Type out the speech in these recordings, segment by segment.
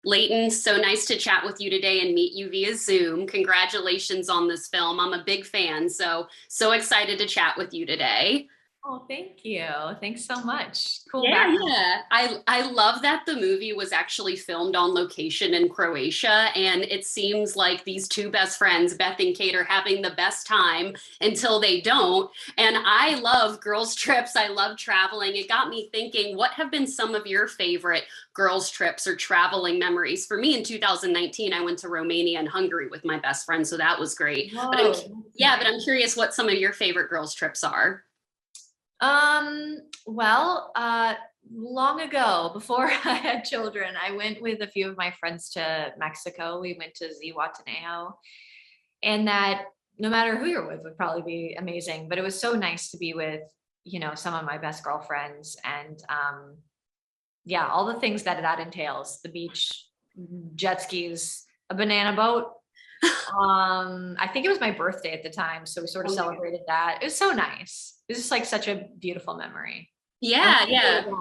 Leighton, so nice to chat with you today and meet you via Zoom. Congratulations on this film. I'm a big fan, so excited to chat with you today. Oh, thank you. Thanks so much. Cool Yeah, background. yeah. I love that the movie was actually filmed on location in Croatia, and it seems like these two best friends, Beth and Kate, are having the best time until they don't. And I love girls' trips. I love traveling. It got me thinking, what have been some of your favorite girls' trips or traveling memories? For me, in 2019, I went to Romania and Hungary with my best friend, so that was great. Whoa, that's Yeah, but nice. I'm curious what some of your favorite girls' trips are. Well, long ago, before I had children, I went with a few of my friends to Mexico. We went to Zihuatanejo, and that no matter who you're with would probably be amazing. But it was so nice to be with, some of my best girlfriends and yeah, all the things that entails, the beach, jet skis, a banana boat. I think it was my birthday at the time, so we sort of celebrated that. It was so nice. It was just like such a beautiful memory. I want Yeah, to go yeah. again.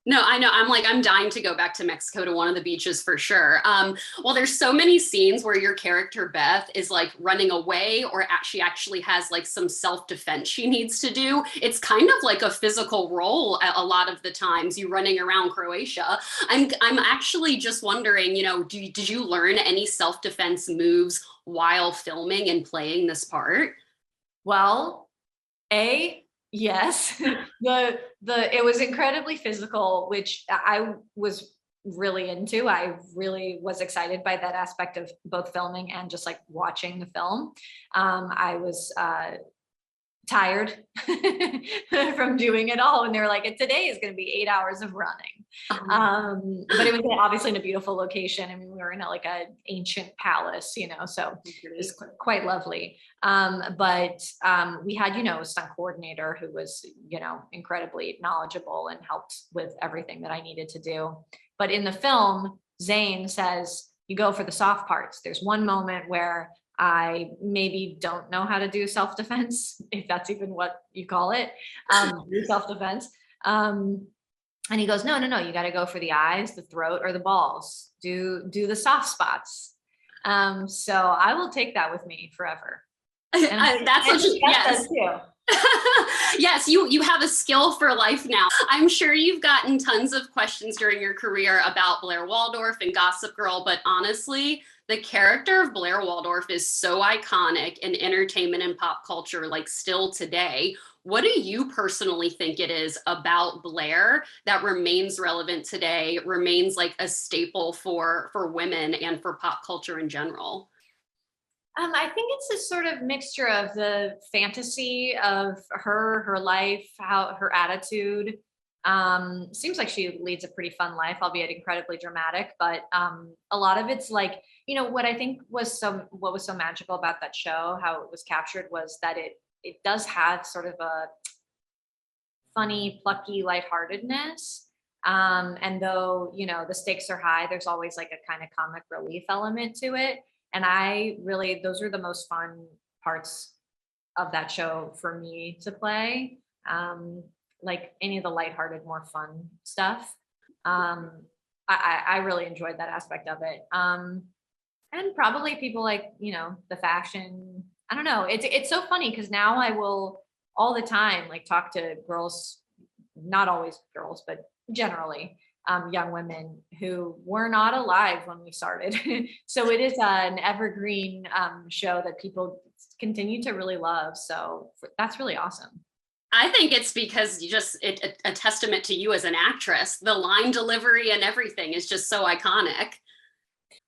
No, I know. I'm dying to go back to Mexico to one of the beaches for sure. Well, there's so many scenes where your character Beth is like running away, or she actually has like some self-defense she needs to do. It's kind of like a physical role a lot of the times. You running around Croatia. I'm actually just wondering, did you learn any self-defense moves while filming and playing this part? Well, yes. The it was incredibly physical, which I was really into. I really was excited by that aspect of both filming and just like watching the film. I was tired from doing it all. And they were like, today is going to be 8 hours of running. But it was obviously in a beautiful location. I mean, we were in like an ancient palace, so it was quite lovely. But we had, a stunt coordinator who was, incredibly knowledgeable and helped with everything that I needed to do. But in the film, Zane says, you go for the soft parts. There's one moment where I maybe don't know how to do self-defense, if that's even what you call it, self-defense. And he goes, no, you got to go for the eyes, the throat, or the balls. Do the soft spots. So I will take that with me forever. And That's I what think you, Beth yes. does too. Yes, you have a skill for life now. I'm sure you've gotten tons of questions during your career about Blair Waldorf and Gossip Girl, but honestly, the character of Blair Waldorf is so iconic in entertainment and pop culture, like still today. What do you personally think it is about Blair that remains relevant today, remains like a staple for women and for pop culture in general? I think it's a sort of mixture of the fantasy of her life, how her attitude. Seems like she leads a pretty fun life, albeit incredibly dramatic. But a lot of it's like, what I think was what was so magical about that show, how it was captured, was that it does have sort of a funny, plucky lightheartedness. And though, the stakes are high, there's always like a kind of comic relief element to it. And those are the most fun parts of that show for me to play. Like any of the lighthearted, more fun stuff. Um, I really enjoyed that aspect of it. And probably people like, the fashion. I don't know. It's so funny because now I will all the time like talk to girls, not always girls, but generally young women who were not alive when we started. So it is an evergreen show that people continue to really love. So that's really awesome. I think it's because a testament to you as an actress. The line delivery and everything is just so iconic.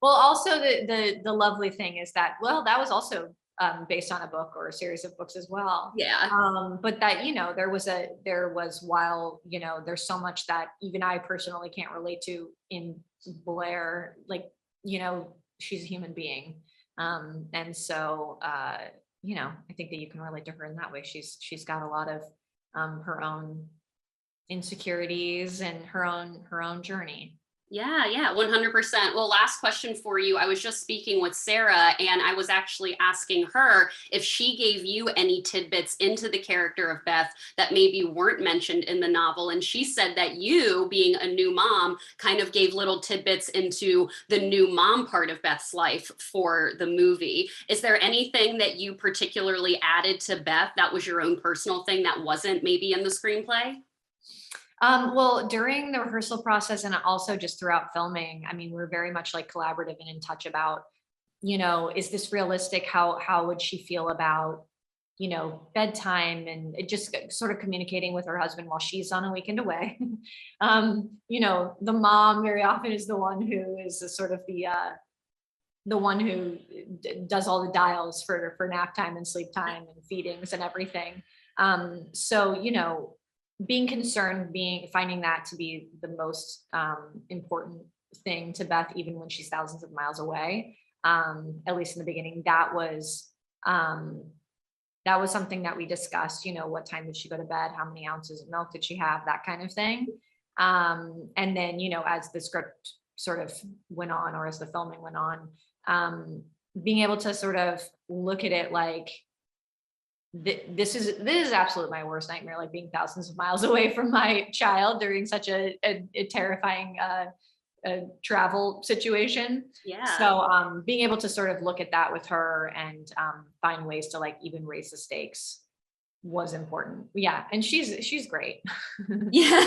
Well, also the lovely thing is that, well, that was also based on a book or a series of books as well. Yeah. But that, there was while, there's so much that even I personally can't relate to in Blair, like, she's a human being. And so, I think that you can relate to her in that way. She's got a lot of her own insecurities and her own journey. Yeah, 100%. Well, last question for you. I was just speaking with Sarah, and I was actually asking her if she gave you any tidbits into the character of Beth that maybe weren't mentioned in the novel. And she said that you, being a new mom, kind of gave little tidbits into the new mom part of Beth's life for the movie. Is there anything that you particularly added to Beth that was your own personal thing that wasn't maybe in the screenplay? Well, during the rehearsal process and also just throughout filming, I mean, we're very much like collaborative and in touch about, is this realistic? How would she feel about, bedtime, and it just sort of communicating with her husband while she's on a weekend away. The mom very often is the one who is the sort of the one who does all the dials for nap time and sleep time and feedings and everything. So, being concerned, finding that to be the most important thing to Beth, even when she's thousands of miles away, at least in the beginning, that was something that we discussed. What time did she go to bed? How many ounces of milk did she have? That kind of thing. And then, as the script sort of went on, or as the filming went on, being able to sort of look at it like, this is absolutely my worst nightmare, like being thousands of miles away from my child during such a terrifying travel situation. Yeah. So being able to sort of look at that with her and find ways to like even raise the stakes was important. Yeah. And she's great. Yeah.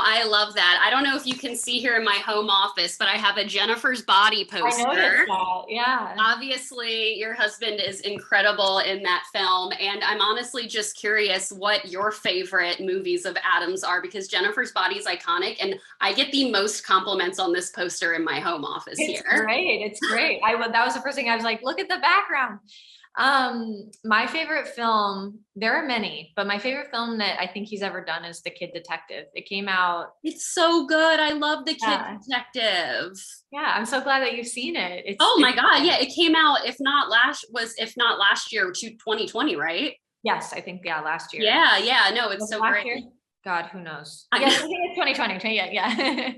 I love that. I don't know if you can see here in my home office, but I have a Jennifer's Body poster. I noticed that. Yeah. Obviously, your husband is incredible in that film. And I'm honestly just curious what your favorite movies of Adam's are, because Jennifer's Body is iconic. And I get the most compliments on this poster in my home office here. It's great. That was the first thing I was like, look at the background. My favorite film, there are many, but my favorite film that I think he's ever done is The Kid Detective. It came out. It's so good. I love The Kid Detective. Yeah, I'm so glad that you've seen it. My God. Yeah, it came out, if not last year, to 2020, right? Yes, I think, last year. Yeah. No, it's so great. Year? God, who knows? Yes, I think it's 2020. Yeah.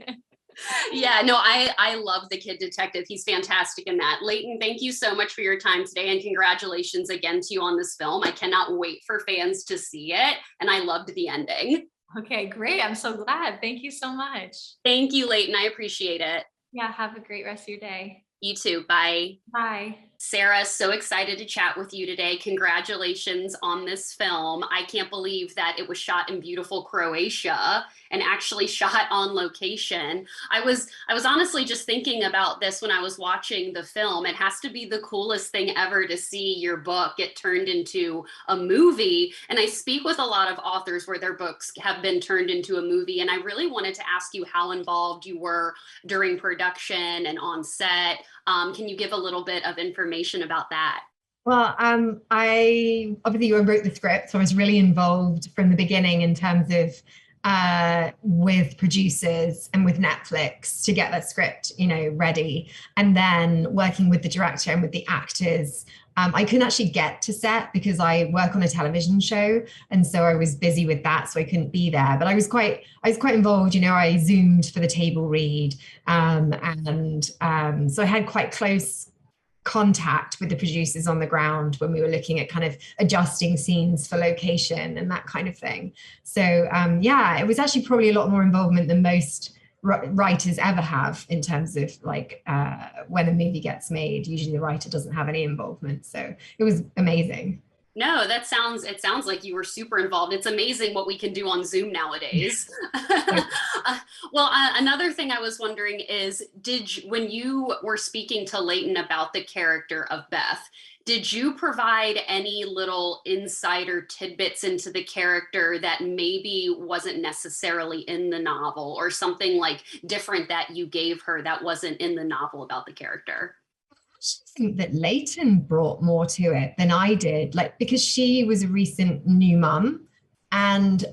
Yeah, no, I love The Kid Detective. He's fantastic in that. Leighton, thank you so much for your time today, and congratulations again to you on this film. I cannot wait for fans to see it, and I loved the ending. Okay, great. I'm so glad. Thank you so much. Thank you, Leighton. I appreciate it. Yeah, have a great rest of your day. You too. Bye. Bye. Sarah, so excited to chat with you today. Congratulations on this film. I can't believe that it was shot in beautiful Croatia and actually shot on location. I was honestly just thinking about this when I was watching the film. It has to be the coolest thing ever to see your book get turned into a movie. And I speak with a lot of authors where their books have been turned into a movie. And I really wanted to ask you how involved you were during production and on set. Can you give a little bit of information about that? Well, I obviously wrote the script, so I was really involved from the beginning in terms of with producers and with Netflix to get that script, ready, and then working with the director and with the actors. I couldn't actually get to set because I work on a television show, and so I was busy with that, so I couldn't be there. But I was quite involved. I Zoomed for the table read, so I had quite close contact with the producers on the ground when we were looking at kind of adjusting scenes for location and that kind of thing. So it was actually probably a lot more involvement than most writers ever have in terms of like when a movie gets made. Usually the writer doesn't have any involvement, so it was amazing. No, it sounds like you were super involved. It's amazing what we can do on Zoom nowadays. Well, another thing I was wondering is, when you were speaking to Leighton about the character of Beth, did you provide any little insider tidbits into the character that maybe wasn't necessarily in the novel, or something like different that you gave her that wasn't in the novel about the character? I think that Leighton brought more to it than I did, because she was a recent new mum, and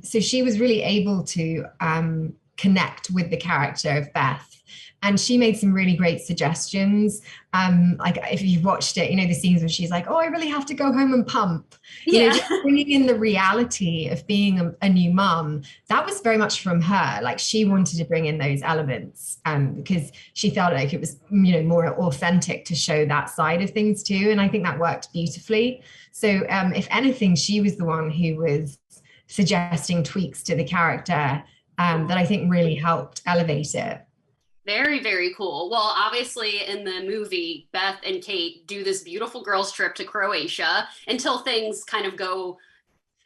so she was really able to connect with the character of Beth. And she made some really great suggestions. Like if you've watched it, you know, the scenes where she's like, oh, I really have to go home and pump. You know, just bringing in the reality of being a new mum. That was very much from her. Like she wanted to bring in those elements because she felt like it was, you know, more authentic to show that side of things too. And I think that worked beautifully. So if anything, she was the one who was suggesting tweaks to the character that I think really helped elevate it. Very, very cool. Well, obviously in the movie, Beth and Kate do this beautiful girls trip to Croatia until things kind of go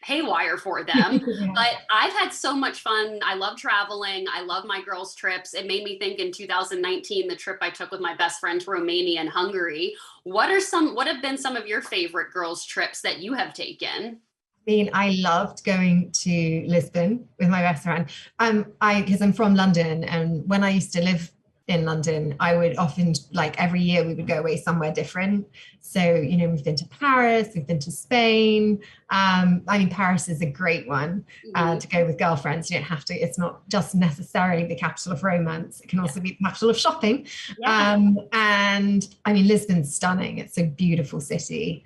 haywire for them. Yeah. But I've had so much fun. I love traveling. I love my girls trips. It made me think in 2019, the trip I took with my best friend to Romania and Hungary. What have been some of your favorite girls trips that you have taken? I mean, I loved going to Lisbon with my best friend. Because I'm from London, and when I used to live in London, I would often, like every year, we would go away somewhere different. So, you know, we've been to Paris, we've been to Spain. I mean, Paris is a great one to go with girlfriends. You don't have to, it's not just necessarily the capital of romance. It can also be the capital of shopping. And I mean, Lisbon's stunning. It's a beautiful city.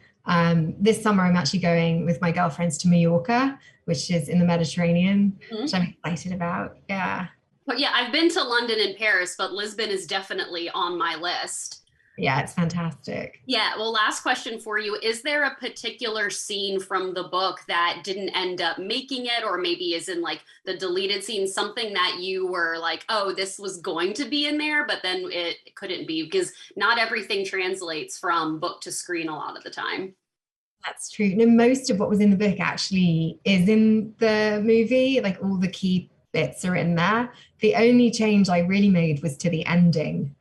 This summer, I'm actually going with my girlfriends to Mallorca, which is in the Mediterranean, which I'm excited about. Yeah. But yeah, I've been to London and Paris, but Lisbon is definitely on my list. Yeah, it's fantastic. Yeah, well, last question for you. Is there a particular scene from the book that didn't end up making it, or maybe is in like the deleted scene, something that you were like, oh, this was going to be in there, but then it couldn't be, because not everything translates from book to screen a lot of the time. That's true. No, most of what was in the book actually is in the movie. Like all the key bits are in there. The only change I really made was to the ending.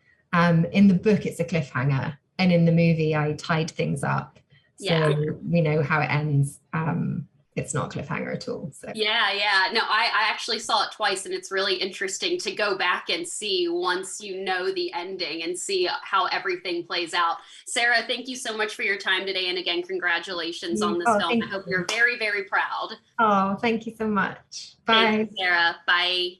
In the book, it's a cliffhanger, and in the movie, I tied things up. So we know how it ends. It's not a cliffhanger at all. So. Yeah. No, I actually saw it twice, and it's really interesting to go back and see once you know the ending and see how everything plays out. Sarah, thank you so much for your time today. And again, congratulations on this film. I hope you're very, very proud. Oh, thank you so much. Bye. Thank you, Sarah. Bye.